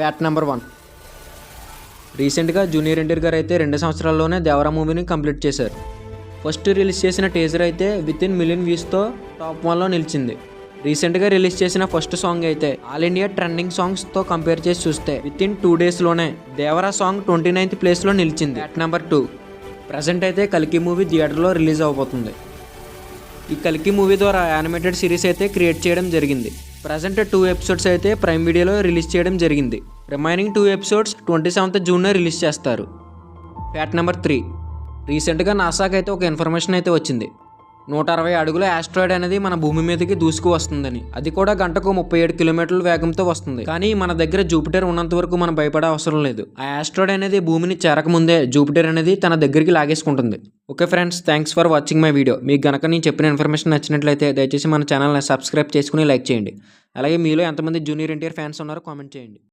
Fact number 1. రీసెంట్గా junior NTR గారు అయితే 2 సంవత్సరాల్లోనే దేవరా మూవీని కంప్లీట్ చేశారు. ఫస్ట్ రిలీజ్ చేసిన టీజర్ అయితే వితిన్ మిలియన్ వ్యూస్తో టాప్ 1లో నిలిచింది. రీసెంట్గా రిలీజ్ చేసిన ఫస్ట్ సాంగ్ అయితే ఆల్ ఇండియా ట్రెండింగ్ సాంగ్స్తో కంపేర్ చేసి చూస్తే వితిన్ 2 డేస్లోనే దేవరా సాంగ్ 29th ప్లేస్లో నిలిచింది. Fact number 2. ప్రజెంట్ అయితే కల్కి మూవీ థియేటర్లో రిలీజ్ అవబోతుంది. ఈ కల్కి మూవీ ద్వారా యానిమేటెడ్ సిరీస్ అయితే క్రియేట్ చేయడం జరిగింది. ప్రజెంట్ 2 ఎపిసోడ్స్ అయితే ప్రైమ్ వీడియోలో రిలీజ్ చేయడం జరిగింది. రిమైనింగ్ 2 ఎపిసోడ్స్ 27th జూన్లో రిలీజ్ చేస్తారు. Fact number 3. రీసెంట్గా నాసాకి అయితే ఒక ఇన్ఫర్మేషన్ అయితే వచ్చింది. 160 అడుగుల ఆస్ట్రాయిడ్ అనేది మన భూమి మీదకి దూసుకు వస్తుందని. అది కూడా గంటకు 37 కిలోమీటర్ల వేగంతో వస్తుంది. కానీ మన దగ్గర జూపిటర్ ఉన్నంత వరకు మనం భయపడే అవసరం లేదు. ఆ ఆస్ట్రాయిడ్ అనేది భూమిని చేరకముందే జూపిటర్ అనేది తన దగ్గరికి లాగేసుకుంటుంది. Okay friends, thanks for watching my video. మీకు గనక నేను చెప్పిన ఇన్ఫర్మేషన్ నచ్చినట్లయితే దయచేసి మన ఛానల్ని సబ్స్క్రైబ్ చేసుకుని లైక్ చేయండి. అలాగే మీలో ఎంతమంది జూనియర్ ఎన్టీఆర్ ఫ్యాన్స్ ఉన్నారో కామెంట్ చేయండి.